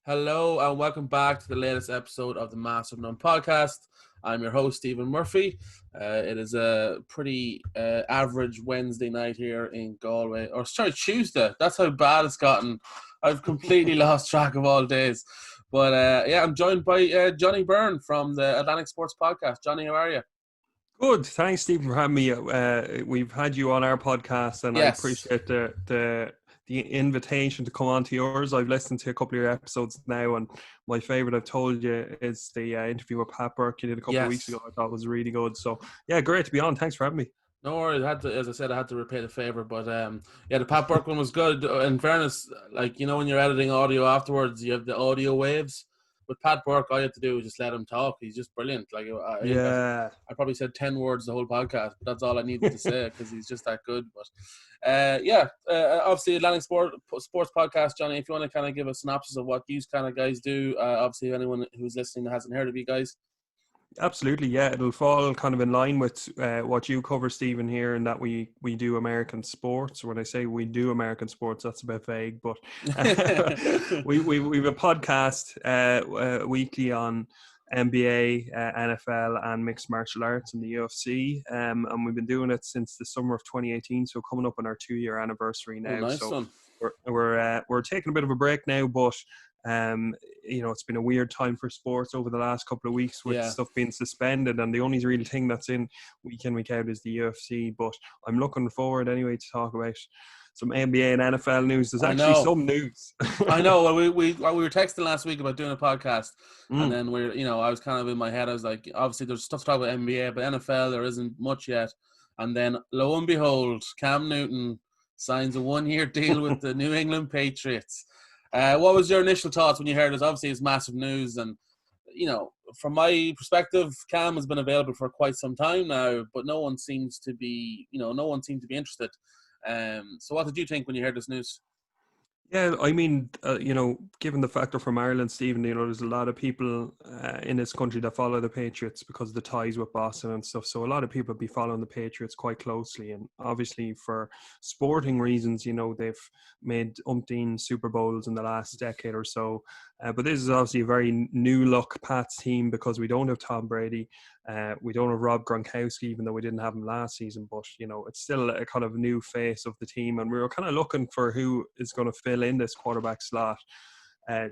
Hello and welcome back to the latest episode of the Massive None podcast. I'm your host, Stephen Murphy. It is a pretty average Wednesday night here in Galway. Or sorry, Tuesday. That's how bad it's gotten. I've completely lost track of all days. But I'm joined by Jonny Byrne from the Atlantic Sports Podcast. Jonny, how are you? Good. Thanks, Stephen, for having me. We've had you on our podcast, and I Yes. appreciate the invitation to come on to yours. I've listened to a couple of your episodes now, and my favourite, I've told you, is the interview with Pat Burke you did a couple of weeks Yes. ago. I thought was really good. So, yeah, great to be on. Thanks for having me. No worries. As I said, I had to repay the favor. But the Pat Burke one was good. In fairness, like when you're editing audio afterwards, you have the audio waves. With Pat Burke, all you have to do is just let him talk. He's just brilliant. Like I think Yeah. I probably said 10 words the whole podcast, but that's all I needed to say because he's just that good. But obviously Atlantic Sports Podcast, Jonny. If you want to kind of give a synopsis of what these kind of guys do, obviously anyone who's listening that hasn't heard of you guys. Absolutely, yeah. It'll fall kind of in line with what you cover, Stephen, here, in that we do American sports. When I say we do American sports, that's a bit vague, but we've a podcast weekly on NBA, NFL, and mixed martial arts and the UFC, and we've been doing it since the summer of 2018. So coming up on our 2-year anniversary Oh, now. nice So one. we're taking a bit of a break now, but it's been a weird time for sports over the last couple of weeks with Yeah. stuff being suspended, and the only real thing that's in week in, week out is the UFC. But I'm looking forward anyway to talk about some NBA and NFL news. There's I actually know. some news. I know. Well, we were texting last week about doing a podcast, and Mm. then I was kind of in my head. I was like, obviously, there's stuff to talk about NBA, but NFL there isn't much yet. And then, lo and behold, Cam Newton signs a 1-year deal with the New England Patriots. What was your initial thoughts when you heard this? Obviously, it's massive news, and from my perspective, Cam has been available for quite some time now, but no one seems to be interested. So, what did you think when you heard this news? Yeah, I mean, given the factor from Ireland, Stephen, there's a lot of people in this country that follow the Patriots because of the ties with Boston and stuff. So a lot of people be following the Patriots quite closely. And obviously for sporting reasons, they've made umpteen Super Bowls in the last decade or so. But this is obviously a very new look Pats team because we don't have Tom Brady. We don't have Rob Gronkowski, even though we didn't have him last season. But, it's still a kind of new face of the team. And we were kind of looking for who is going to fill in this quarterback slot.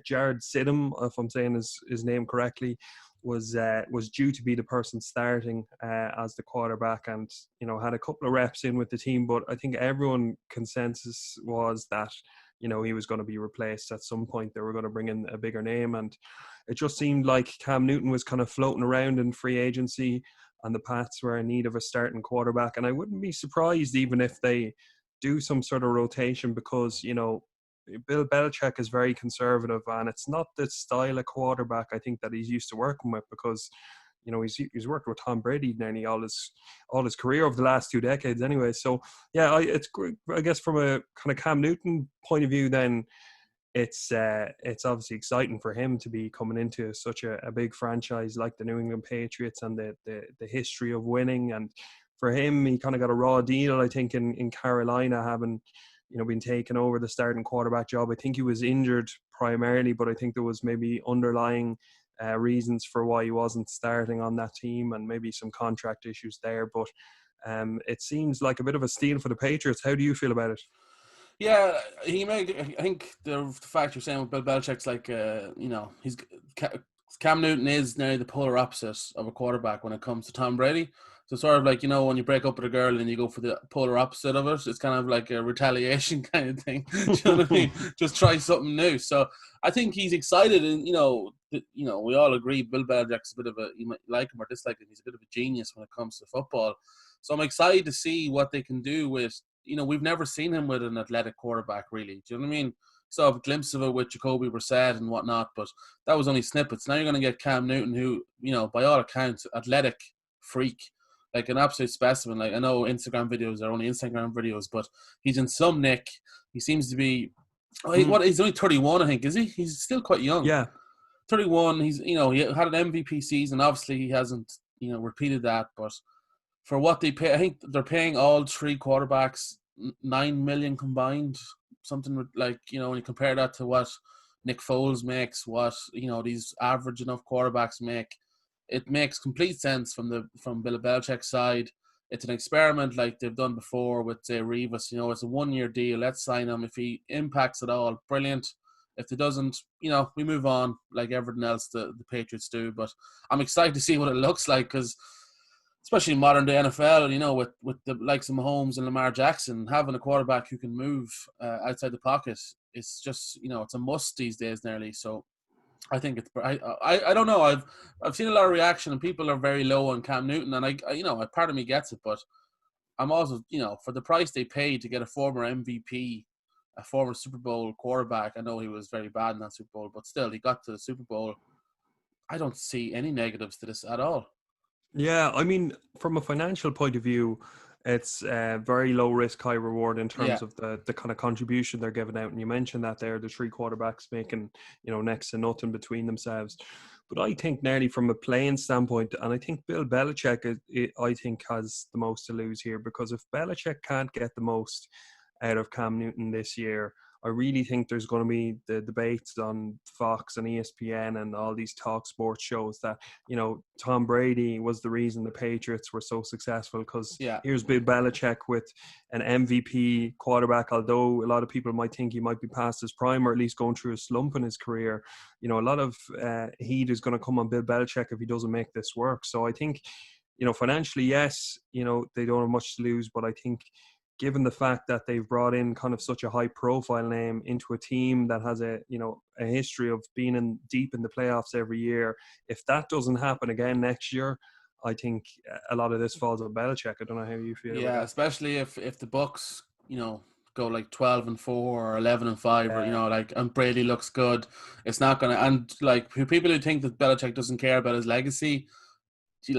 Jared Sidham, if I'm saying his name correctly, was due to be the person starting as the quarterback, and had a couple of reps in with the team. But I think everyone consensus was that he was going to be replaced at some point. They were going to bring in a bigger name, and it just seemed like Cam Newton was kind of floating around in free agency, and the Pats were in need of a starting quarterback. And I wouldn't be surprised even if they do some sort of rotation, because Bill Belichick is very conservative, and it's not the style of quarterback I think that he's used to working with, because he's worked with Tom Brady nearly all his career over the last 2 decades anyway. So yeah, it's great. I guess from a kind of Cam Newton point of view, then it's obviously exciting for him to be coming into such a big franchise like the New England Patriots, and the history of winning. And for him, he kind of got a raw deal, I think, in Carolina, having been taken over the starting quarterback job. I think he was injured primarily, but I think there was maybe underlying reasons for why he wasn't starting on that team, and maybe some contract issues there. But it seems like a bit of a steal for the Patriots. How do you feel about it? Yeah, I think the fact you're saying with Bill Belichick's like, he's Cam Newton is nearly the polar opposite of a quarterback when it comes to Tom Brady. So sort of like, when you break up with a girl and you go for the polar opposite of it, it's kind of like a retaliation kind of thing. Do you know what I mean? Just try something new. So I think he's excited, and we all agree Bill Belichick's a bit of you might like him or dislike him, he's a bit of a genius when it comes to football. So I'm excited to see what they can do with. We've never seen him with an athletic quarterback, really. Do you know what I mean? Saw a glimpse of it with Jacoby Brissett and whatnot, but that was only snippets. Now you're going to get Cam Newton, who, by all accounts, athletic freak, like an absolute specimen. Like, I know Instagram videos are only Instagram videos, but he's in some nick. He seems to be. He's only 31, I think, is he? He's still quite young. Yeah. 31. He had an MVP season. Obviously, he hasn't, repeated that, but for what they pay, I think they're paying all three quarterbacks $9 million combined. Something like, when you compare that to what Nick Foles makes, what these average enough quarterbacks make. It makes complete sense from Bill Belichick's side. It's an experiment like they've done before with, say, Revis. It's a 1-year deal. Let's sign him. If he impacts at all, brilliant. If he doesn't, we move on like everything else the Patriots do. But I'm excited to see what it looks like, because especially in modern day NFL, with the likes of Mahomes and Lamar Jackson, having a quarterback who can move outside the pocket, it's just, it's a must these days nearly. So I think it's, I don't know. I've seen a lot of reaction, and people are very low on Cam Newton, and I part of me gets it, but I'm also, for the price they paid to get a former MVP, a former Super Bowl quarterback. I know he was very bad in that Super Bowl, but still, he got to the Super Bowl. I don't see any negatives to this at all. Yeah, I mean, from a financial point of view, it's very low risk, high reward in Yeah, terms of the kind of contribution they're giving out. And you mentioned that there, the three quarterbacks making, next to nothing between themselves. But I think nearly from a playing standpoint, and I think Bill Belichick, I think, has the most to lose here, because if Belichick can't get the most out of Cam Newton this year, I really think there's going to be the debates on Fox and ESPN and all these talk sports shows that, Tom Brady was the reason the Patriots were so successful, because yeah, here's Bill Belichick with an MVP quarterback, although a lot of people might think he might be past his prime, or at least going through a slump in his career. A lot of heat is going to come on Bill Belichick if he doesn't make this work. So I think, financially, yes, they don't have much to lose, but I think given the fact that they've brought in kind of such a high profile name into a team that has a history of being in deep in the playoffs every year, if that doesn't happen again next year, I think a lot of this falls on Belichick. I don't know how you feel about yeah. that. Especially if the Bucks, go like 12-4 or 11-5, or Yeah. and Brady looks good. It's not gonna, and like people who think that Belichick doesn't care about his legacy, he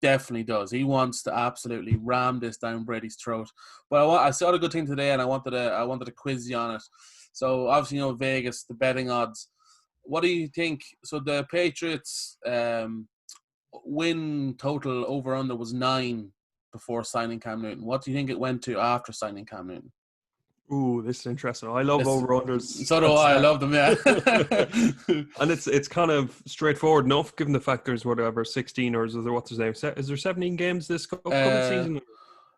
definitely does. He wants to absolutely ram this down Brady's throat. But I saw a good thing today, and I wanted to quiz you on it. So obviously, Vegas, the betting odds. What do you think? So the Patriots win total over under was 9 before signing Cam Newton. What do you think it went to after signing Cam Newton? Ooh, this is interesting. I love This, over unders. so do I. I love them. Yeah. And it's kind of straightforward enough, given the fact there's whatever 16, or is there, what's his name? Is there 17 games this upcoming uh, season?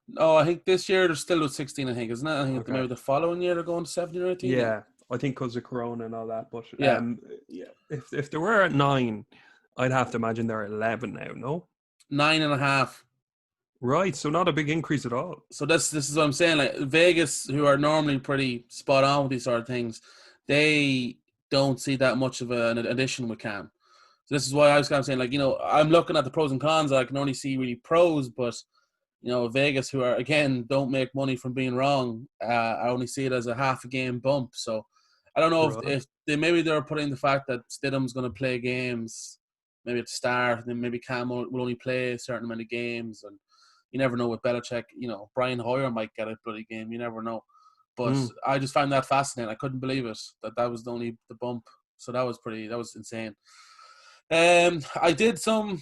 no, I think this year they're still with 16. I think, isn't it? I think Okay. maybe the following year they're going to 17 or 18. Yeah. Yeah, I think because of Corona and all that. But Yeah. yeah, if they were at 9, I'd have to imagine they're at 11 now. No, 9.5. right? So not a big increase at all. So this is what I'm saying. Like Vegas, who are normally pretty spot on with these sort of things, they don't see that much of an addition with Cam. So this is why I was kind of saying, like, I'm looking at the pros and cons. I can only see really pros, but Vegas, who are again don't make money from being wrong, I only see it as a half a game bump. So I don't know Right. if they're putting the fact that Stidham's going to play games maybe at the start, and then maybe Cam will only play a certain amount of games, and you never know with Belichick. Brian Hoyer might get a bloody game. You never know. But Mm. I just found that fascinating. I couldn't believe it that was only the bump. So that was insane. I did some.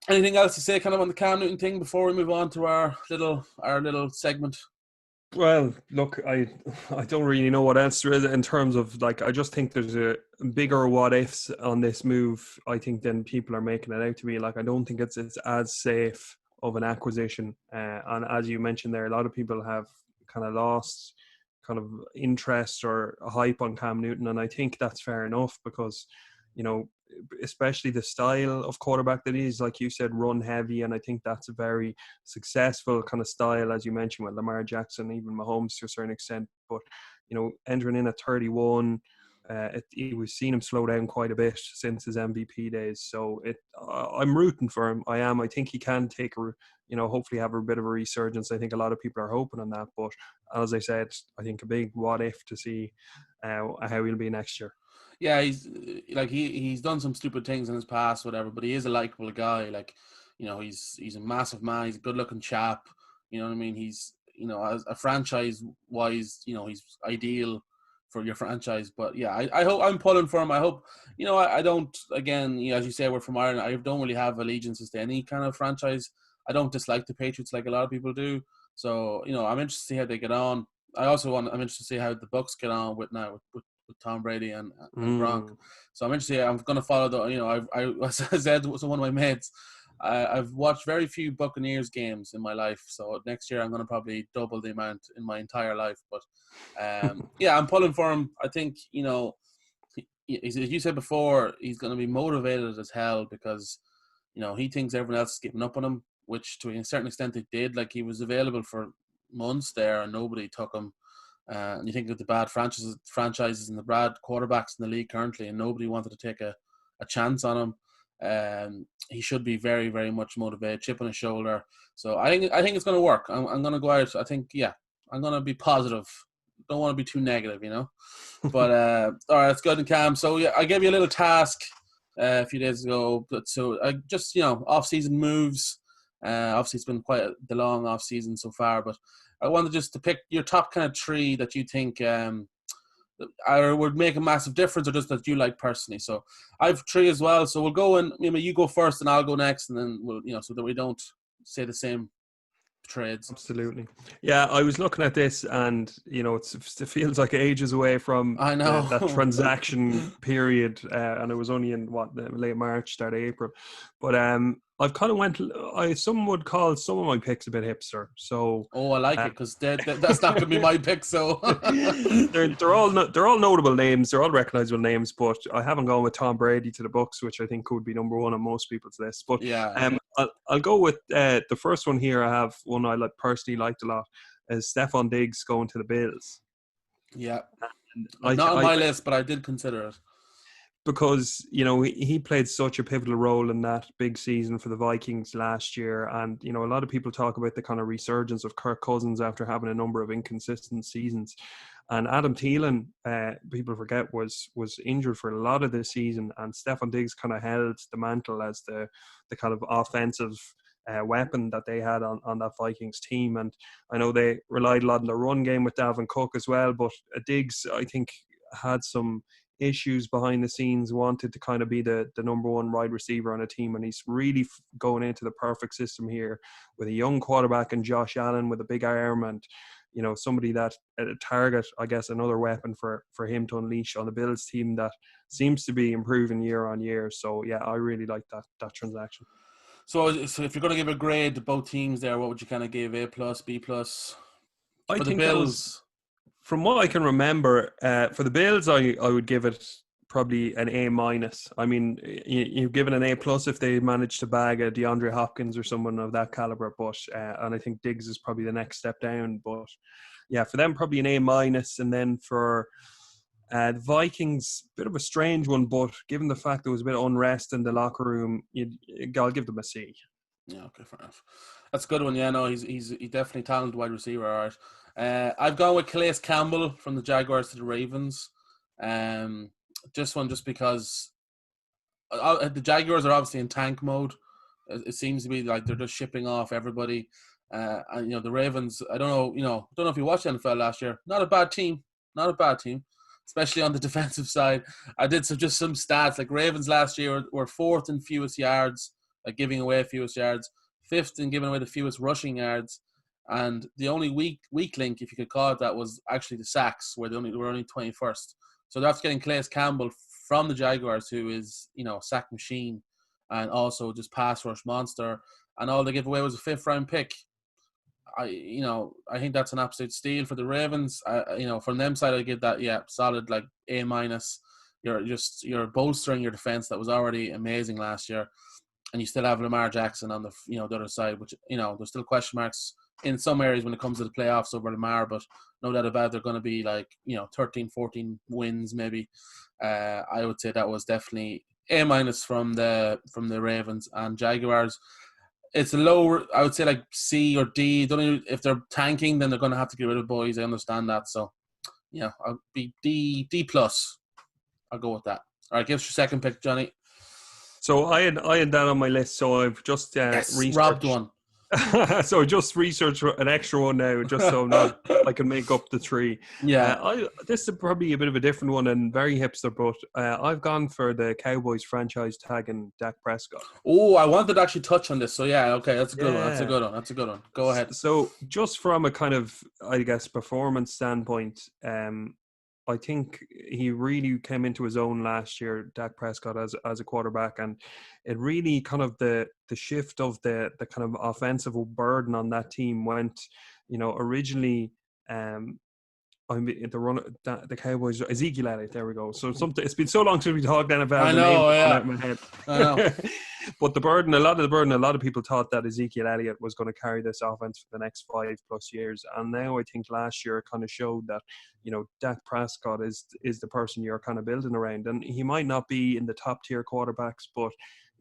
Anything else to say, kind of on the Cam Newton thing before we move on to our little segment? Well, look, I don't really know what else there is in terms of, like, I just think there's a bigger what ifs on this move, I think, than people are making it out to be. Like, I don't think it's as safe of an acquisition. And as you mentioned there, a lot of people have kind of lost kind of interest or hype on Cam Newton, and I think that's fair enough, because especially the style of quarterback that he is, like you said, run heavy, and I think that's a very successful kind of style, as you mentioned, with Lamar Jackson, even Mahomes to a certain extent. But entering in at 31, we've seen him slow down quite a bit since his MVP days. So I'm rooting for him. I am. I think he can take hopefully have a bit of a resurgence. I think a lot of people are hoping on that. But as I said, I think a big what if to see how he'll be next year. Yeah, he's done some stupid things in his past, whatever. But he is a likable guy. Like, he's a massive man. He's a good looking chap. You know what I mean? He's as a franchise wise, he's ideal for your franchise. But yeah, I hope I'm pulling for him. I hope I don't, again, as you say, we're from Ireland. I don't really have allegiances to any kind of franchise. I don't dislike the Patriots like a lot of people do. So I'm interested to see how they get on. I'm interested to see how the Bucks get on with with Tom Brady and Gronk. Mm. So I'm interested. I'm going to follow the. I said to one of my mates, I've watched very few Buccaneers games in my life. So next year I'm going to probably double the amount in my entire life. But yeah, I'm pulling for him. I think as you said before, he's going to be motivated as hell because he thinks everyone else is giving up on him, which to a certain extent they did. Like he was available for months there and nobody took him. And you think of the bad franchises and the bad quarterbacks in the league currently, and nobody wanted to take a chance on him. He should be very, very much motivated, chip on his shoulder. So I think it's going to work. I'm going to go out. I think, I'm going to be positive. Don't want to be too negative, But all right, it's good and calm. So yeah, I gave you a little task a few days ago. But so I just off-season moves. Obviously, it's been quite the long off-season so far, but I wanted just to pick your top kind of three that you think either would make a massive difference or just that you like personally. So I have three as well. So we'll go and you go first and I'll go next, and then we'll so that we don't say the same trades. Absolutely. Yeah, I was looking at this and, it feels like ages away from I know that transaction period. And it was only in late March, start of April. But I've kind of some would call some of my picks a bit hipster. So I like it because that's not going to be my pick. So they're all notable names. They're all recognizable names. But I haven't gone with Tom Brady to the Bucs, which I think could be number one on most people's list. But yeah, I'll go with the first one here. I have one I personally liked a lot is Stephon Diggs going to the Bills. Yeah, not on my list, but I did consider it. Because, he played such a pivotal role in that big season for the Vikings last year. And, a lot of people talk about the kind of resurgence of Kirk Cousins after having a number of inconsistent seasons. And Adam Thielen, people forget, was injured for a lot of this season. And Stephon Diggs kind of held the mantle as the kind of offensive weapon that they had on that Vikings team. And I know they relied a lot on the run game with Dalvin Cook as well. But Diggs, I think, had some issues behind the scenes, wanted to kind of be the number one wide receiver on a team, and he's really going into the perfect system here with a young quarterback and Josh Allen with a big arm and somebody that a target, I guess, another weapon for him to unleash on the Bills team that seems to be improving year on year. So yeah, I really like that transaction. So if you're going to give a grade to both teams there, what would you kind of give? A+, B+? I for the think Bills? From what I can remember, for the Bills, I would give it probably an A-. I mean, you've given an A+ if they manage to bag a DeAndre Hopkins or someone of that caliber, but and I think Diggs is probably the next step down. But yeah, for them, probably an A-. And then for the Vikings, a bit of a strange one, but given the fact there was a bit of unrest in the locker room, I'll give them a C. Yeah, okay, fair enough. That's a good one. Yeah, no, he's definitely talented wide receiver. All right. I've gone with Calais Campbell from the Jaguars to the Ravens. Just because the Jaguars are obviously in tank mode. It seems to be like they're just shipping off everybody. And the Ravens, I don't know if you watched the NFL last year. Not a bad team, especially on the defensive side. I did some stats. Like Ravens last year were fourth in fewest yards, like giving away fewest yards, fifth in giving away the fewest rushing yards. And the only weak link, if you could call it that, was actually the sacks, where they were only 21st. So that's getting Calais Campbell from the Jaguars, who is sack machine and also just pass rush monster. And all they gave away was a 5th round pick. I think that's an absolute steal for the Ravens. From them side, I give that solid like A-. You're bolstering your defense that was already amazing last year, and you still have Lamar Jackson on the the other side, which there's still question marks in some areas when it comes to the playoffs over Lamar, but no doubt about it, they're going to be like 13, 14 wins maybe. I would say that was definitely A- from the Ravens. And Jaguars, it's a low, I would say like C or D. Don't even, if they're tanking, then they're going to have to get rid of boys. I understand that. So I'll be D+. I'll go with that. All right, give us your second pick, Johnny. So I had that on my list. So I've just researched. Robbed one. So just research an extra one now, just so I can make up the 3. Yeah. This is probably a bit of a different one and very hipster, but I've gone for the Cowboys franchise tag and Dak Prescott. Oh, I wanted to actually touch on this. So yeah, okay, that's a good one. That's a good one. Go ahead. So just from a kind of, I guess, performance standpoint, I think he really came into his own last year, Dak Prescott, as a quarterback, and it really kind of the shift of the kind of offensive burden on that team went, originally. I mean, the Cowboys, Ezekiel Elliott. There we go. So it's been so long since we talked NFL. I The name's know, gone yeah. out of my head. I know. But a lot of people thought that Ezekiel Elliott was going to carry this offense for the next 5+ years. And now I think last year kind of showed that, Dak Prescott is the person you're kind of building around. And he might not be in the top tier quarterbacks, but,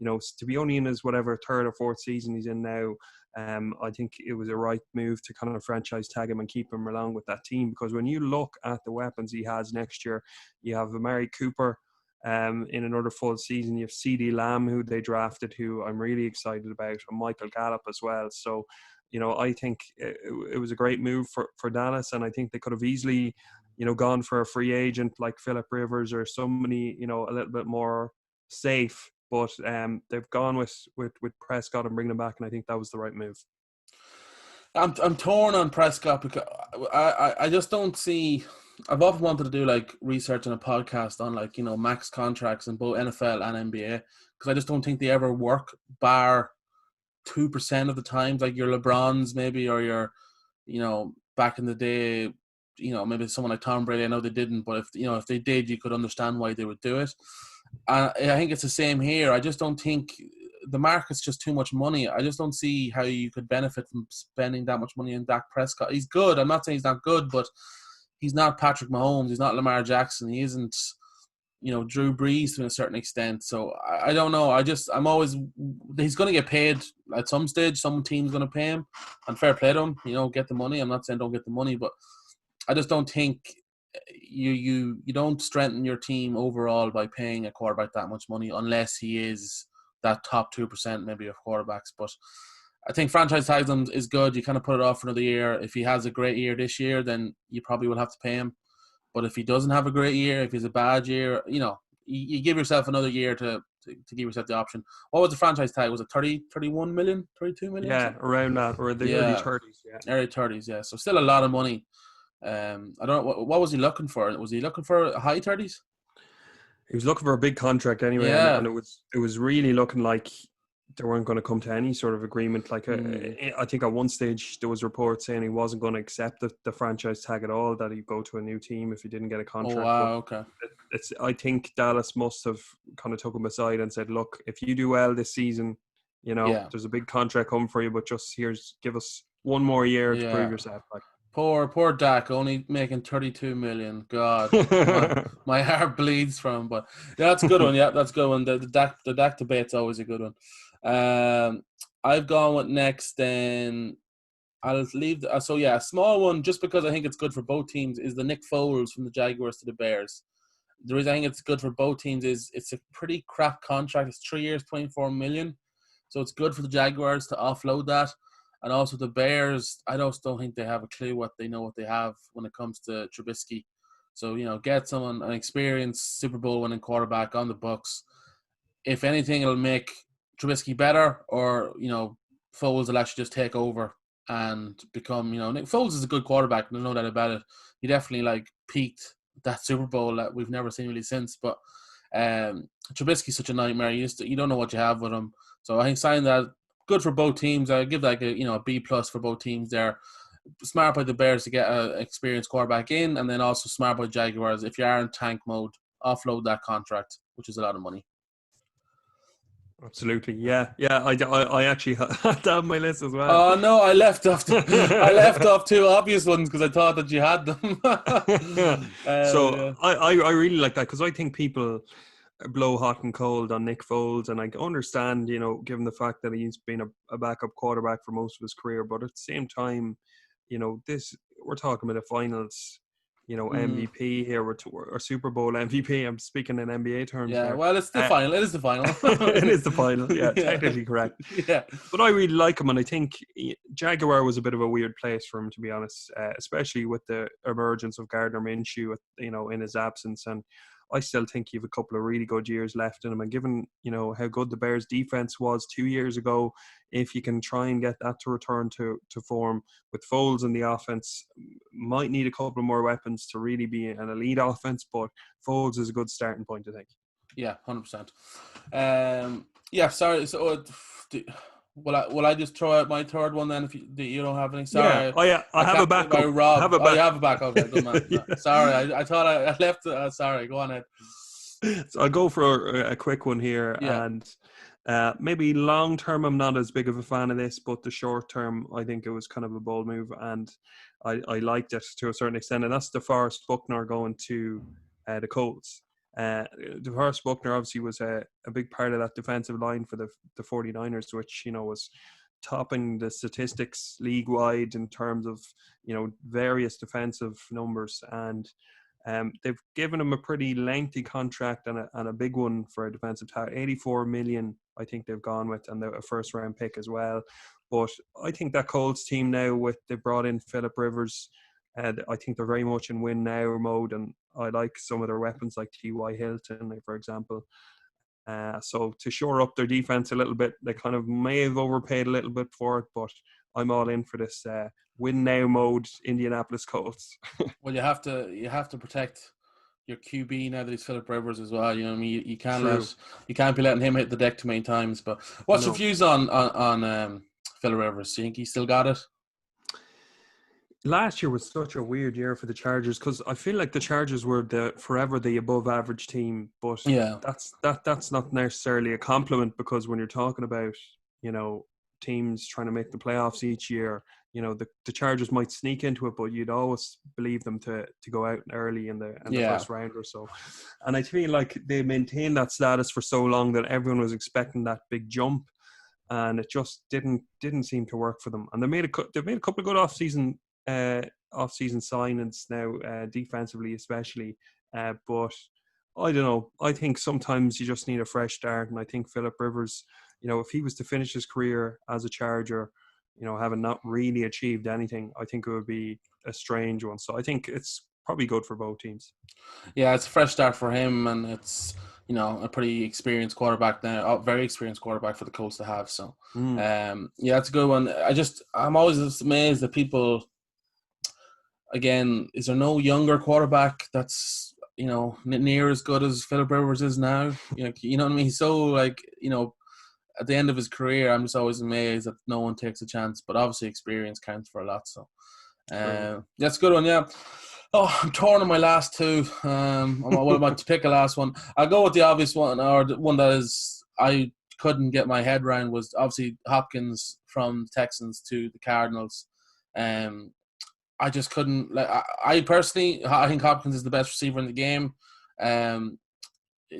to be only in his whatever third or fourth season he's in now, I think it was a right move to kind of franchise tag him and keep him along with that team. Because when you look at the weapons he has next year, you have Amari Cooper in another full season. You have CD Lamb, who they drafted, who I'm really excited about, and Michael Gallup as well. So, I think it was a great move for Dallas, and I think they could have easily, gone for a free agent like Phillip Rivers or somebody, a little bit more safe. But they've gone with Prescott and bringing him back, and I think that was the right move. I'm torn on Prescott because I just don't see. I've often wanted to do like research on a podcast on like max contracts in both NFL and NBA because I just don't think they ever work bar 2% of the times, like your LeBrons maybe, or your back in the day, maybe someone like Tom Brady. I know they didn't, but if they did, you could understand why they would do it. I think it's the same here. I just don't think the market's just too much money. I just don't see how you could benefit from spending that much money on Dak Prescott. He's good. I'm not saying he's not good, but he's not Patrick Mahomes. He's not Lamar Jackson. He isn't, Drew Brees to a certain extent. So I don't know. He's going to get paid at some stage. Some team's going to pay him, and fair play to him. Get the money. I'm not saying don't get the money, but I just don't think you don't strengthen your team overall by paying a quarterback that much money unless he is that top 2% maybe of quarterbacks. But I think franchise tag him is good. You kind of put it off for another year. If he has a great year this year, then you probably will have to pay him. But if he doesn't have a great year, if he's a bad year, you give yourself another year to give yourself the option. What was the franchise tag? Was it 31 million, 32 million? Yeah, around that, or the early 30s. Yeah, early 30s. Yeah, so still a lot of money. I don't know what was he looking for. Was he looking for a high 30s? He was looking for a big contract anyway, Yeah. and it was really looking like they weren't going to come to any sort of agreement. Like I think at one stage there was reports saying he wasn't going to accept the franchise tag at all, that he'd go to a new team if he didn't get a contract. Oh wow, okay. I think Dallas must have kind of took him aside and said, look, if you do well this season, there's a big contract coming for you, but just give us one more year to prove yourself. Like, Poor Dak, only making 32 million. God, my heart bleeds from him. But yeah, that's a good one. Yeah, that's a good one. The Dak debate's always a good one. I've gone with next. Then I'll leave. A small one, just because I think it's good for both teams, is the Nick Foles from the Jaguars to the Bears. The reason I think it's good for both teams is it's a pretty crap contract. It's 3 years, 24 million. So it's good for the Jaguars to offload that. And also the Bears, I just don't think they have a clue what they have when it comes to Trubisky. So, get someone, an experienced Super Bowl winning quarterback on the books. If anything, it'll make Trubisky better, or, Foles will actually just take over and become, Nick Foles is a good quarterback. There's no doubt about it. He definitely peaked that Super Bowl that we've never seen really since. But Trubisky's such a nightmare. You don't know what you have with him. So I think signing that, good for both teams. I give a B+ for both teams there. Smart by the Bears to get an experienced quarterback in, and then also smart by Jaguars. If you are in tank mode, offload that contract, which is a lot of money. Absolutely, yeah. I actually had that on my list as well. Oh no, I left off 2 obvious ones because I thought that you had them. I really like that, because I think people blow hot and cold on Nick Foles, and I understand, given the fact that he's been a backup quarterback for most of his career, but at the same time, we're talking about the finals, MVP here, or Super Bowl MVP. I'm speaking in NBA terms. Yeah, there. well, it's the final. It is the final. It is the final. Yeah, technically correct. Yeah, but I really like him, and I think Jaguar was a bit of a weird place for him, to be honest, especially with the emergence of Gardner Minshew, in his absence. And I still think you have a couple of really good years left in him. And given, how good the Bears defense was 2 years ago, if you can try and get that to return to form with Foles in the offense, might need a couple more weapons to really be an elite offense. But Foles is a good starting point, I think. Yeah, 100%. Yeah, sorry. So, will I just throw out my third one then? If you don't have any, Yeah, sorry, I have a can't believe I backup. I have robbed. a Oh, you back. have a back. Okay, good man. No, Yeah. sorry, I thought I left. Sorry, go on ahead. So I'll go for a quick one here, Yeah, and maybe long term I'm not as big of a fan of this, but the short term I think it was kind of a bold move, and I liked it to a certain extent, and that's DeForest Buckner going to the Colts. DeForest Buckner obviously was a big part of that defensive line for the 49ers, which was topping the statistics league wide in terms of various defensive numbers, and they've given him a pretty lengthy contract and a big one for a defensive tackle. 84 million, I think they've gone with, and a first round pick as well. But I think that Colts team now, they brought in Phillip Rivers, and I think they're very much in win now mode. And I like some of their weapons like T.Y. Hilton, for example. So to shore up their defense a little bit, they kind of may have overpaid a little bit for it, but I'm all in for this win now mode Indianapolis Colts. well, you have to protect your QB now that he's Phillip Rivers as well. You know what I mean? You can't True. you can't be letting him hit the deck too many times. But what's your No. views on Phillip Rivers? Do you think he still got it? Last year was such a weird year for the Chargers because I feel like the Chargers were forever the above average team, but Yeah, that's not necessarily a compliment, because when you're talking about teams trying to make the playoffs each year, the Chargers might sneak into it, but you'd always believe them to go out early in the yeah, first round or so. And I feel like they maintained that status for so long that everyone was expecting that big jump, and it just didn't seem to work for them. And they've made a couple of good off-season signings now, defensively especially. But I don't know. I think sometimes you just need a fresh start, and I think Phillip Rivers, if he was to finish his career as a Charger, having not really achieved anything, I think it would be a strange one. So I think it's probably good for both teams. yeah. It's a fresh start for him, and it's a pretty experienced quarterback now, a very experienced quarterback for the Colts to have. So, Mm. yeah, it's a good one. I'm always amazed that people. Again, is there no younger quarterback that's near as good as Phillip Rivers is now? You know what I mean. So at the end of his career, I'm just always amazed that no one takes a chance. But obviously, experience counts for a lot. So, True. that's a good one. Yeah. Oh, I'm torn on my last two. What about to pick a last one? I'll go with the obvious one, or the one that is I couldn't get my head around, was obviously Hopkins from Texans to the Cardinals. Um, I just couldn't. I personally, I think Hopkins is the best receiver in the game. Um,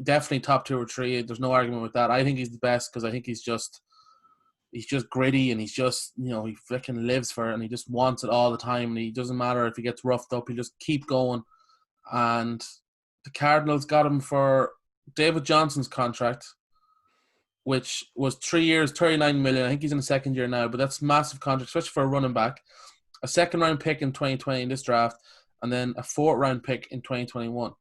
Definitely top 2 or 3. There's no argument with that. I think he's the best because I think he's just gritty, and he's just he freaking lives for it, and he just wants it all the time, and he doesn't matter if he gets roughed up, he just keep going. And the Cardinals got him for David Johnson's contract, which was 3 years, 39 million. I think he's in the second year now, but that's massive contract, especially for a running back. A second round pick in 2020 in this draft, and then a fourth round pick in 2021.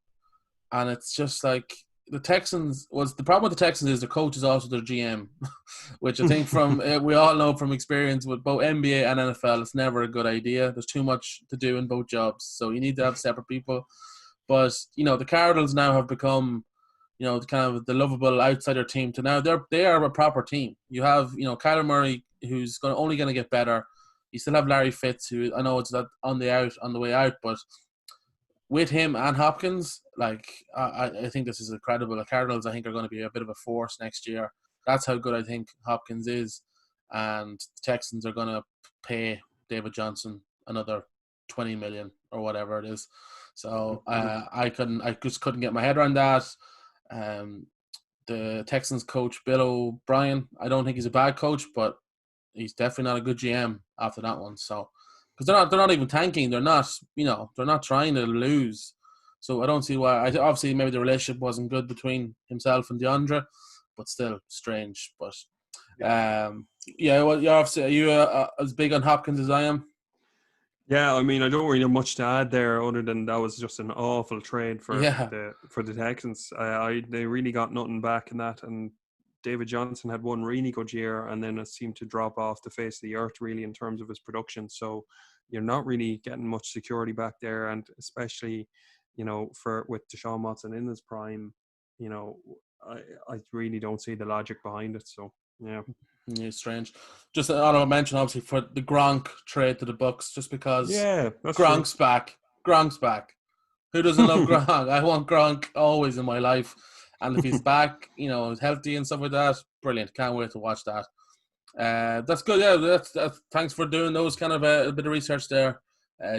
And it's just like the problem with the Texans is the coach is also their GM, which I think from we all know from experience with both NBA and NFL, it's never a good idea. There's too much to do in both jobs, so you need to have separate people. But the Cardinals now have become kind of the lovable outsider team to now they are a proper team. You have Kyler Murray, who's only going to get better. You still have Larry Fitz, who I know it's not on the way out, but with him and Hopkins, I think this is incredible. The Cardinals, I think, are going to be a bit of a force next year. That's how good I think Hopkins is, and the Texans are going to pay David Johnson another 20 million or whatever it is. So I just couldn't get my head around that. The Texans coach Bill O'Brien, I don't think he's a bad coach, but he's definitely not a good GM after that one. So, because they're not even tanking, they're not trying to lose. So I don't see why. Obviously maybe the relationship wasn't good between himself and DeAndre, but still strange. But yeah, well, you're obviously, are you as big on Hopkins as I am? Yeah, I mean, I don't really have much to add there, other than that was just an awful trade for Yeah, the Texans. They really got nothing back in that, and David Johnson had one really good year, and then it seemed to drop off the face of the earth really in terms of his production. So you're not really getting much security back there, and especially, for with Deshaun Watson in his prime, you know, I really don't see the logic behind it. So yeah. yeah, strange. Just an honorable mention, obviously, for the Gronk trade to the Bucks, just because Yeah, that's true. Gronk's back. Gronk's back. Who doesn't love Gronk? I want Gronk always in my life, and if he's back, he's healthy and stuff like that, brilliant. Can't wait to watch that. That's good. Yeah, that's thanks for doing those kind of a bit of research there,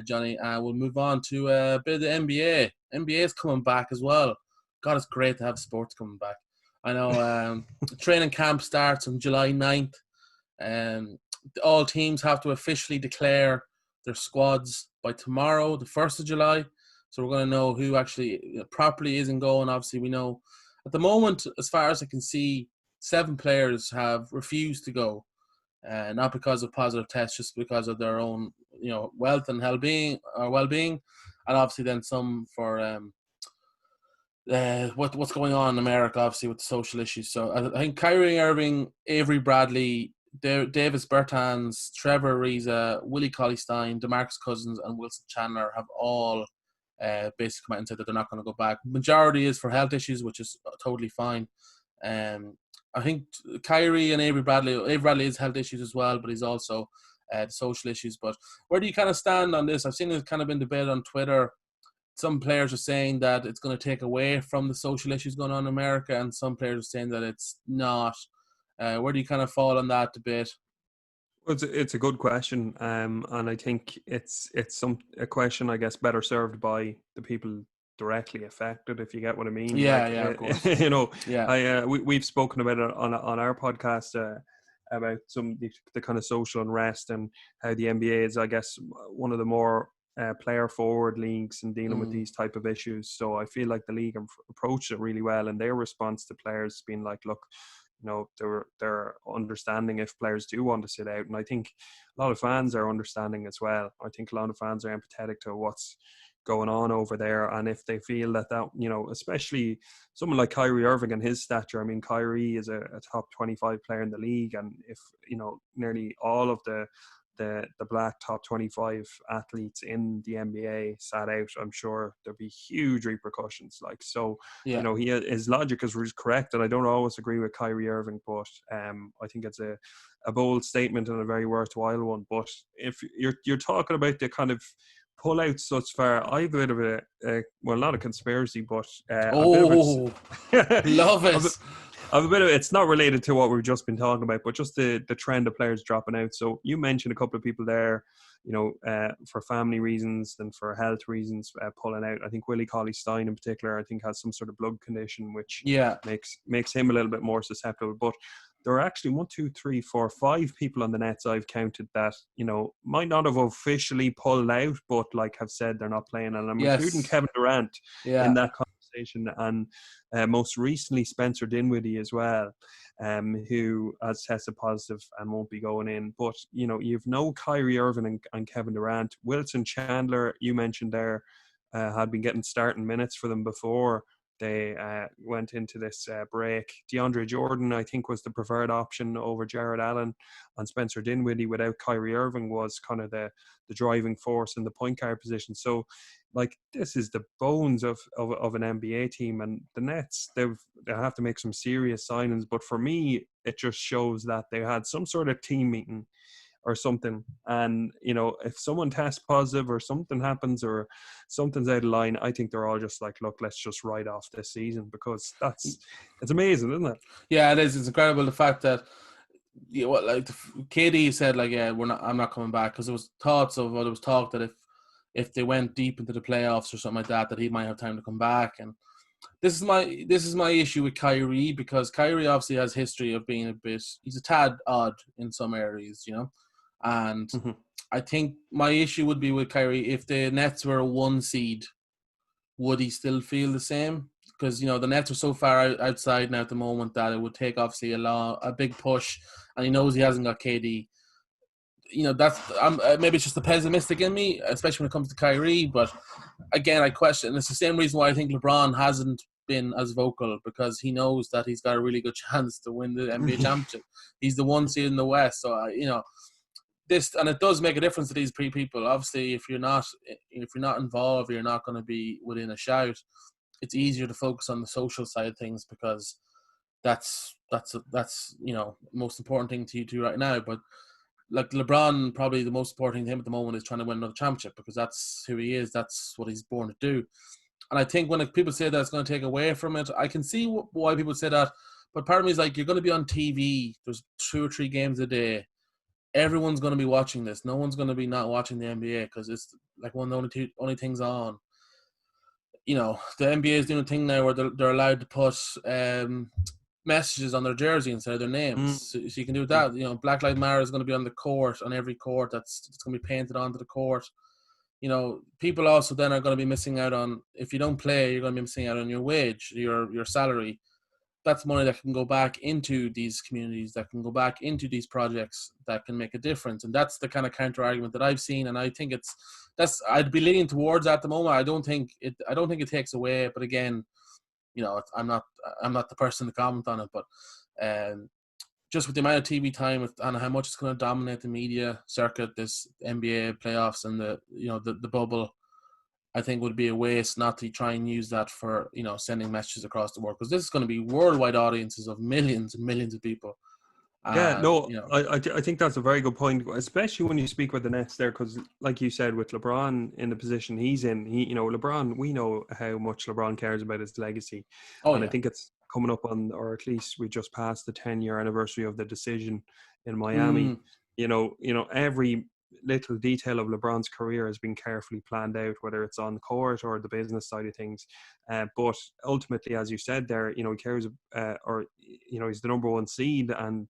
Johnny. And we'll move on to a bit of the NBA. NBA is coming back as well. God, it's great to have sports coming back. I know training camp starts on July 9th. All teams have to officially declare their squads by tomorrow, the 1st of July. So we're going to know who actually properly isn't going. Obviously, we know at the moment, as far as I can see, 7 players have refused to go, not because of positive tests, just because of their own, wealth and well-being, and obviously then some for what's going on in America, obviously with the social issues. So I think Kyrie Irving, Avery Bradley, Davis Bertans, Trevor Ariza, Willie Cauley-Stein, DeMarcus Cousins, and Wilson Chandler have all basically come out and said that they're not going to go back. Majority is for health issues, which is totally fine. I think Kyrie and Avery Bradley has health issues as well, but he's also social issues. But where do you kind of stand on this? I've seen it kind of been debated on Twitter. Some players are saying that it's going to take away from the social issues going on in America, and some players are saying that it's not. Where do you kind of fall on that debate? Well, it's a good question, and I think it's a question, I guess, better served by the people directly affected, if you get what I mean. Yeah, Like, yeah, of course. Yeah, we've spoken about it on our podcast about the kind of social unrest and how the NBA is, I guess, one of the more player forward leagues in dealing with these type of issues. So I feel like the league approached it really well, and their response to players being like, look, they're understanding if players do want to sit out, and I think a lot of fans are understanding as well. I think a lot of fans are empathetic to what's going on over there, and if they feel that especially someone like Kyrie Irving and his stature. I mean, Kyrie is a top 25 player in the league, and if nearly all of the black top 25 athletes in the NBA sat out, I'm sure there'd be huge repercussions. Like, so, yeah, his logic is correct, and I don't always agree with Kyrie Irving, but I think it's a bold statement and a very worthwhile one. But if you're talking about the kind of pullouts such far, I have a bit of well, not a conspiracy, but a bit of Oh, love a, it. I've a bit of, it's not related to what we've just been talking about, but just the trend of players dropping out. So you mentioned a couple of people there, for family reasons and for health reasons, pulling out. I think Willie Cauley-Stein in particular, I think has some sort of blood condition, which Yeah. makes him a little bit more susceptible. But there are actually 1, 2, 3, 4, 5 people on the Nets I've counted that, might not have officially pulled out, but like have said they're not playing. And I'm including Yes. Kevin Durant in Yeah. that conversation. And most recently Spencer Dinwiddie as well, who has tested positive and won't be going in. But, you've no Kyrie Irving and Kevin Durant. Wilson Chandler, you mentioned there, had been getting starting minutes for them before they went into this break. DeAndre Jordan, I think, was the preferred option over Jared Allen, and Spencer Dinwiddie without Kyrie Irving was kind of the driving force in the point guard position. So, like, this is the bones of an NBA team, and the Nets, they have to make some serious signings. But for me, it just shows that they had some sort of team meeting or something, and if someone tests positive or something happens or something's out of line, I think they're all just like, look, let's just write off this season, because it's amazing, isn't it? Yeah, it is. It's incredible the fact that like KD said, like, yeah, I'm not coming back, because there was talk that if they went deep into the playoffs or something like that, that he might have time to come back. And this is my issue with Kyrie, because Kyrie obviously has history of being he's a tad odd in some areas, and Mm-hmm. I think my issue would be with Kyrie, if the Nets were a 1 seed, would he still feel the same? Because the Nets are so far outside now at the moment that it would take obviously a big push, and he knows he hasn't got KD that's maybe it's just the pessimistic in me, especially when it comes to Kyrie. But again, I question. And it's the same reason why I think LeBron hasn't been as vocal, because he knows that he's got a really good chance to win the NBA championship. He's the one seed in the West, so this, and it does make a difference to these people. Obviously, if you're not involved, you're not going to be within a shout. It's easier to focus on the social side of things, because that's most important thing to you two right now. But like LeBron, probably the most important thing to him at the moment is trying to win another championship, because that's who he is. That's what he's born to do. And I think when people say that it's going to take away from it, I can see why people say that. But part of me is like, you're going to be on TV. There's 2 or 3 games a day. Everyone's going to be watching this. No one's going to be not watching the NBA, because it's like one of the only things on. The NBA is doing a thing now where they're allowed to put messages on their jersey instead of their names. So you can do that. Black Lives Matter is going to be on the court, on every court. It's going to be painted onto the court. People also then are going to be missing out on, if you don't play, you're going to be missing out on your wage, your salary. That's money that can go back into these communities, that can go back into these projects, that can make a difference. And that's the kind of counter argument that I've seen. And I think I'd be leaning towards that at the moment. I don't think it takes away, but again, I'm not the person to comment on it, but just with the amount of TV time and how much it's going to dominate the media circuit, this NBA playoffs and the bubble, I think would be a waste not to try and use that for, sending messages across the world, because this is going to be worldwide audiences of millions and millions of people. Yeah, no, You know, I think that's a very good point, especially when you speak with the Nets there, because like you said, with LeBron in the position he's in, LeBron, we know how much LeBron cares about his legacy. oh And I yeah, think it's coming up on, or at least we just passed the 10-year anniversary of the decision in Miami. mm, Every little detail of LeBron's career has been carefully planned out, whether it's on court or the business side of things. But ultimately, as you said there, he cares, he's the number 1 seed, and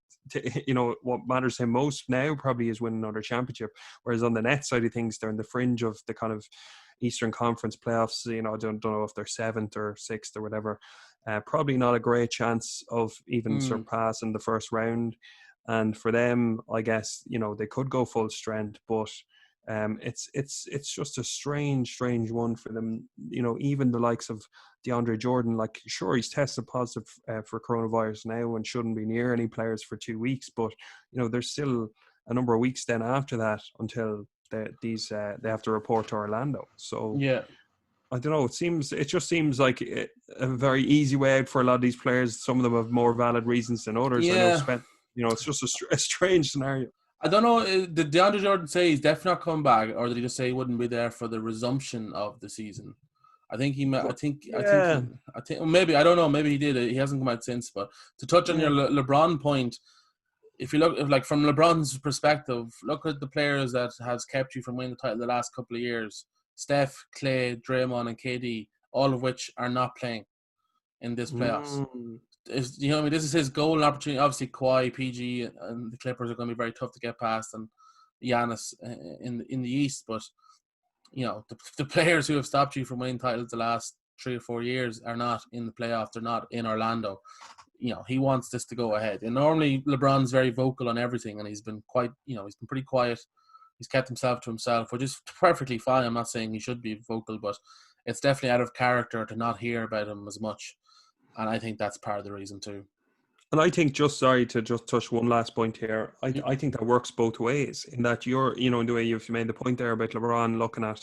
what matters to him most now probably is winning another championship. Whereas on the net side of things, they're in the fringe of the kind of Eastern Conference playoffs. I don't know if they're 7th or 6th or whatever. Probably not a great chance of even surpassing the first round. And for them, I guess, they could go full strength, but it's just a strange one for them. Even the likes of DeAndre Jordan, like, sure, he's tested positive for coronavirus now and shouldn't be near any players for 2 weeks, but there's still a number of weeks then after that until they have to report to Orlando. So yeah. I don't know. It just seems like a very easy way out for a lot of these players. Some of them have more valid reasons than others. I know, it's just a strange scenario. I don't know. Did DeAndre Jordan say he's definitely not coming back, or did he just say he wouldn't be there for the resumption of the season? I think he. I think. Yeah. Well, maybe I don't know. Maybe he did. He hasn't come out since. But to touch on your LeBron point, if like from LeBron's perspective, look at the players that has kept you from winning the title the last couple of years: Steph, Clay, Draymond, and KD, all of which are not playing in this playoffs. This is his goal and opportunity. Obviously, Kawhi, PG, and the Clippers are going to be very tough to get past, and Giannis in the East. But the players who have stopped you from winning titles the last 3 or 4 years are not in the playoffs. They're not in Orlando. He wants this to go ahead. And normally LeBron's very vocal on everything, and he's been pretty quiet. He's kept himself to himself, which is perfectly fine. I'm not saying he should be vocal, but it's definitely out of character to not hear about him as much. And I think that's part of the reason too. And I think, just sorry to just touch one last point here, I think that works both ways, in that you're, the way you've made the point there about LeBron looking at,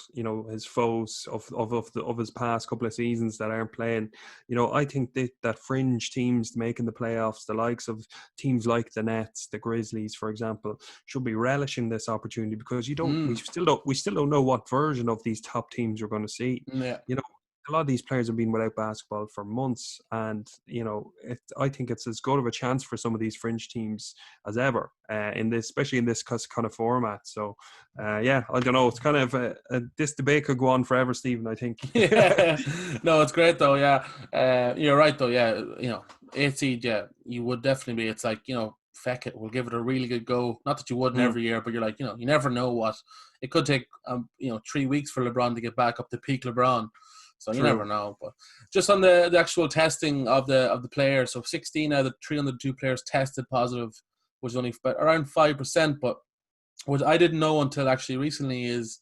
his foes of his past couple of seasons that aren't playing. I think that fringe teams making the playoffs, the likes of teams like the Nets, the Grizzlies, for example, should be relishing this opportunity, because we still don't know what version of these top teams we're going to see. Yeah. A lot of these players have been without basketball for months, and I think it's as good of a chance for some of these fringe teams as ever, especially in this kind of format. So, I don't know. It's kind of this debate could go on forever, Stephen, I think. Yeah. No, it's great though. Yeah, you're right though. Yeah, 8 seed. Yeah, you would definitely be. It's like, feck it, we'll give it a really good go. Not that you wouldn't every year, but you're like, you never know what it could take. 3 weeks for LeBron to get back up to peak LeBron. So you never know. But just on the actual testing of the players, so 16 out of the 302 players tested positive, which is only around 5%. But what I didn't know until actually recently is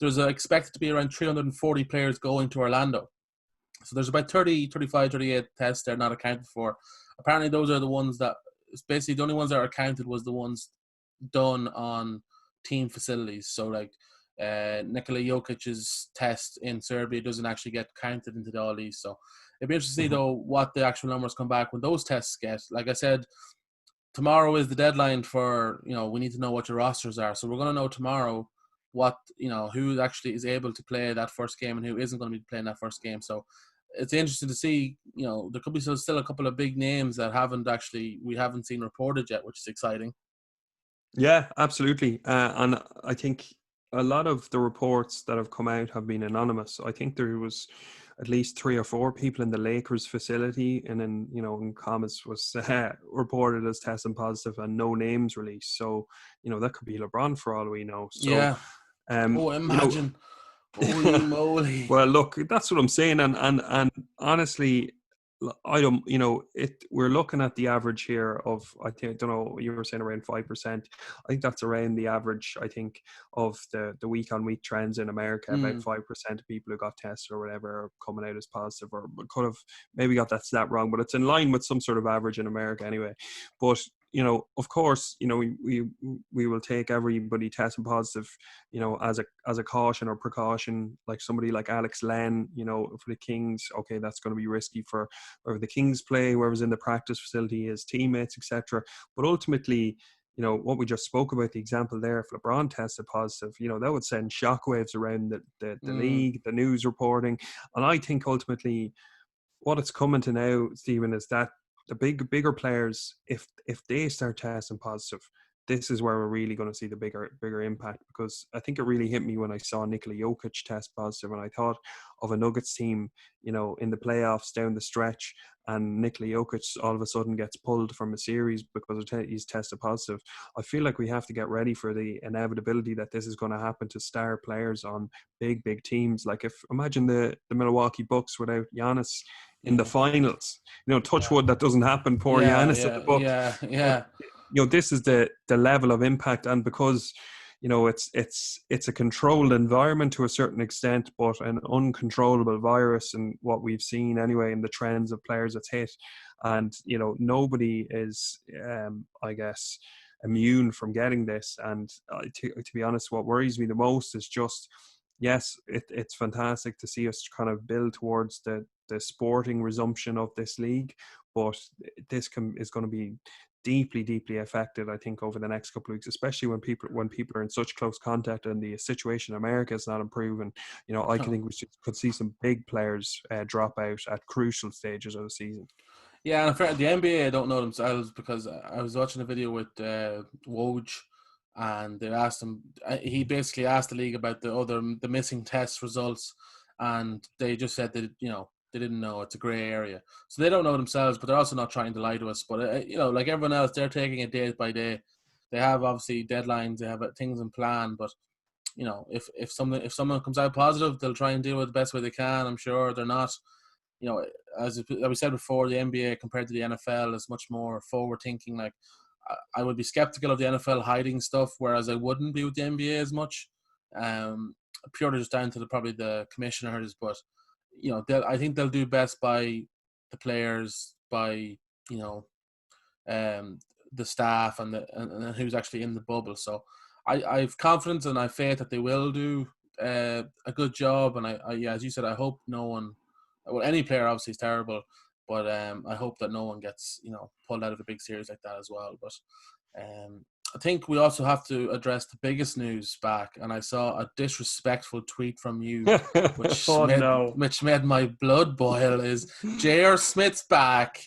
there's expected to be around 340 players going to Orlando. So there's about 30, 35, 38 tests they're not accounted for. Apparently those are the ones that, it's basically the only ones that are counted was the ones done on team facilities. So like Nikola Jokic's test in Serbia doesn't actually get counted into all these. So it'd be interesting to see though what the actual numbers come back when those tests get. Like I said, tomorrow is the deadline for, we need to know what your rosters are. So we're going to know tomorrow what, who actually is able to play that first game and who isn't going to be playing that first game. So it's interesting to see, there could be still a couple of big names that we haven't seen reported yet, which is exciting. Yeah, absolutely. And I think a lot of the reports that have come out have been anonymous. I think there was at least 3 or 4 people in the Lakers facility, and then, in comments was reported as testing positive and no names released. So, that could be LeBron for all we know. So, Yeah. um, Oh, you know, imagine. Holy moly. well, look, that's what I'm saying, and honestly, I don't, we're looking at the average here of, I think, I don't know, you were saying around 5%. I think that's around the average, I think, of the week on week trends in America. About 5% of people who got tested or whatever are coming out as positive, or could have maybe got that stat wrong, but it's in line with some sort of average in America anyway. But of course, we will take everybody testing positive, as a caution or precaution. Like somebody like Alex Len, for the Kings, okay, that's going to be risky for wherever the Kings play, whoever's in the practice facility, his teammates, etc. But ultimately, what we just spoke about, the example there, if LeBron tested positive, that would send shockwaves around the league, the news reporting. And I think ultimately what it's coming to now, Stephen, is that the bigger players, if they start testing positive, this is where we're really going to see the bigger impact. Because I think it really hit me when I saw Nikola Jokic test positive, and I thought of a Nuggets team, in the playoffs down the stretch, and Nikola Jokic all of a sudden gets pulled from a series because he's tested positive. I feel like we have to get ready for the inevitability that this is going to happen to star players on big teams. Like, if imagine the Milwaukee Bucks without Giannis in the finals. Touch wood that doesn't happen. Poor Giannis at the Bucks. Yeah. But, this is the level of impact, and because it's a controlled environment to a certain extent, but an uncontrollable virus, and what we've seen anyway in the trends of players it's hit, and nobody is, I guess, immune from getting this. And to be honest, what worries me the most is just, yes, it's fantastic to see us kind of build towards the sporting resumption of this league, but this is going to be deeply affected, I think, over the next couple of weeks, especially when people are in such close contact and the situation in America is not improving. I think we could see some big players drop out at crucial stages of the season. Yeah, and in fact, the NBA, I don't know themselves, because I was watching a video with Woj, and they asked him. He basically asked the league about the missing test results, and they just said that they didn't know. It's a gray area, so they don't know themselves. But they're also not trying to lie to us. But like everyone else, they're taking it day by day. They have obviously deadlines. They have things in plan. But if someone comes out positive, they'll try and deal with it the best way they can. I'm sure they're not. As we said before, the NBA compared to the NFL is much more forward thinking. Like, I would be skeptical of the NFL hiding stuff, whereas I wouldn't be with the NBA as much. Purely just down to probably the commissioners, but I think they'll do best by the players, by the staff, and who's actually in the bubble. So I've confidence and I have faith that they will do a good job. And as you said, I hope no one. Well, any player obviously is terrible, but I hope that no one gets pulled out of a big series like that as well. But I think we also have to address the biggest news back, and I saw a disrespectful tweet from you, which which made my blood boil. Is J.R. Smith's back?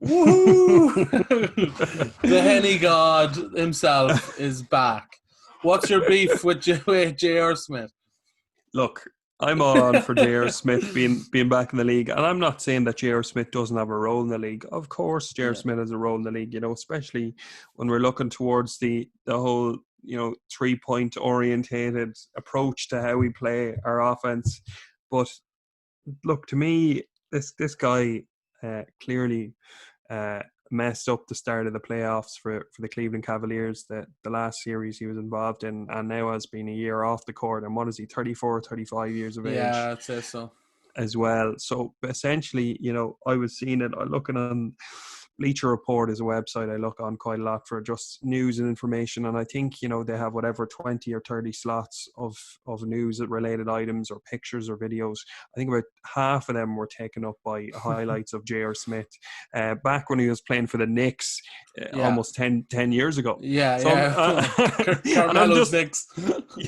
Woohoo! The Henny God himself is back. What's your beef with J.R. Smith? Look, I'm all on for J.R. Smith being back in the league. And I'm not saying that J.R. Smith doesn't have a role in the league. Of course, J.R. Smith has a role in the league, especially when we're looking towards the whole, 3-point orientated approach to how we play our offense. But look, to me, this guy clearly messed up the start of the playoffs for the Cleveland Cavaliers, the last series he was involved in, and now has been a year off the court. And what is he, 34, 35 years of age Yeah, I'd say so. as well. So essentially, I was seeing it, looking on Bleacher Report is a website I look on quite a lot for just news and information. And I think, they have whatever 20 or 30 slots of news related items or pictures or videos. I think about half of them were taken up by highlights of J.R. Smith back when he was playing for the Knicks almost 10 years ago. Yeah. And I'm Carmelo's just, Knicks.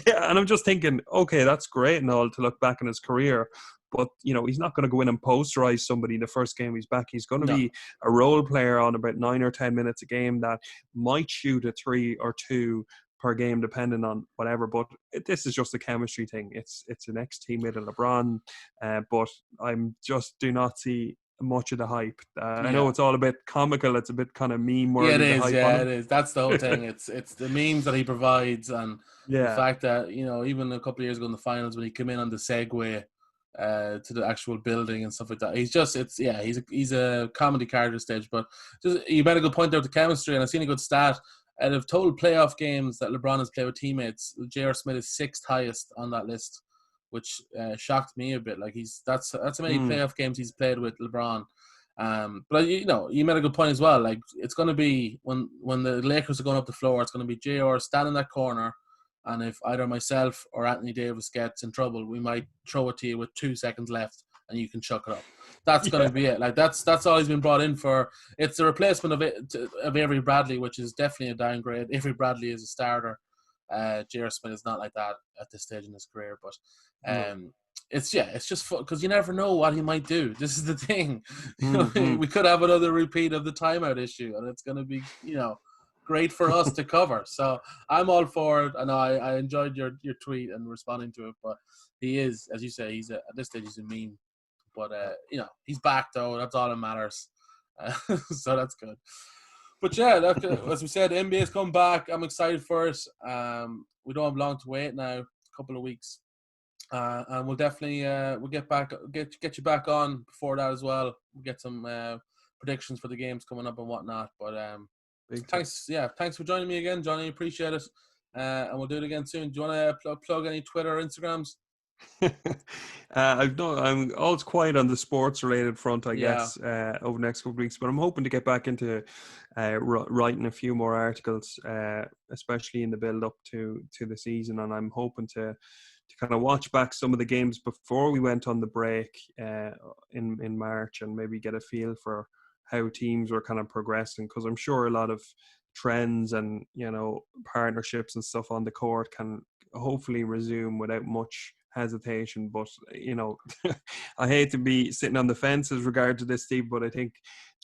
yeah, and I'm just thinking, okay, that's great and all to look back in his career. But, he's not going to go in and posterize somebody the first game he's back. He's going to be a role player on about 9 or 10 minutes a game that might shoot a 3 or 2 per game, depending on whatever. But this is just a chemistry thing. It's an ex-teammate of LeBron. But I'm just do not see much of the hype. I know it's all a bit comical. It's a bit kind of meme-worthy. Yeah, it is. The hype on him. It is. That's the whole thing. It's the memes that he provides, and the Yeah. fact that even a couple of years ago in the finals when he came in on the Segway to the actual building and stuff like that. He's a comedy character stage. But just you made a good point there with the chemistry, and I've seen a good stat. Out of total playoff games that LeBron has played with teammates, J.R. Smith is 6th highest on that list, which shocked me a bit. Like that's how many playoff games he's played with LeBron. But you made a good point as well. Like it's going to be when the Lakers are going up the floor, it's going to be JR stand in that corner, and if either myself or Anthony Davis gets in trouble, we might throw it to you with 2 seconds left, and you can chuck it up. That's going to be it. Like that's all he's been brought in for. It's the replacement of Avery Bradley, which is definitely a downgrade. Avery Bradley is a starter. J.R. Smith is not like that at this stage in his career, but it's just fun because you never know what he might do. This is the thing. We could have another repeat of the timeout issue, and it's going to be great for us to cover. So I'm all for it. I know I enjoyed your tweet and responding to it, but he is, as you say, at this stage he's a meme. But he's back though. That's all that matters. So that's good. But yeah, as we said, the NBA's come back. I'm excited for it. We don't have long to wait now. A couple of weeks. And we'll definitely we'll get you back on before that as well. We'll get some predictions for the games coming up and whatnot. But thanks for joining me again, Johnny. Appreciate it. And we'll do it again soon. Do you want to plug any Twitter or Instagrams? I'm always quiet on the sports related front, I guess, over the next couple of weeks, but I'm hoping to get back into writing a few more articles, especially in the build up to the season. And I'm hoping to kind of watch back some of the games before we went on the break in March, and maybe get a feel for how teams were kind of progressing, because I'm sure a lot of trends and partnerships and stuff on the court can hopefully resume without much hesitation. But I hate to be sitting on the fence as regard to this, Steve, but I think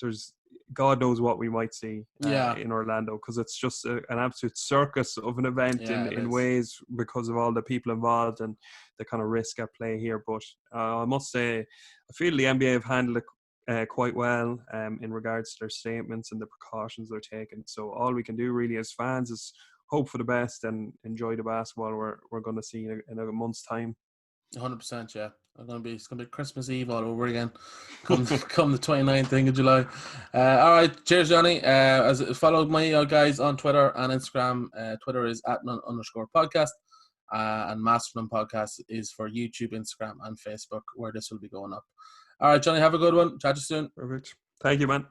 there's God knows what we might see in Orlando, because it's just an absolute circus of an event in ways, because of all the people involved and the kind of risk at play here. But I must say, I feel the NBA have handled it quite well in regards to their statements and the precautions they're taking. So all we can do really as fans is hope for the best and enjoy the basketball we're going to see in a month's time. 100%, yeah. It's gonna be Christmas Eve all over again. Come the 29th of July. All right, cheers, Johnny. Follow my guys on Twitter and Instagram. Twitter is @_podcast, and Mastodon Podcast is for YouTube, Instagram, and Facebook, where this will be going up. All right, Johnny, have a good one. Chat to you soon. Perfect. Thank you, man.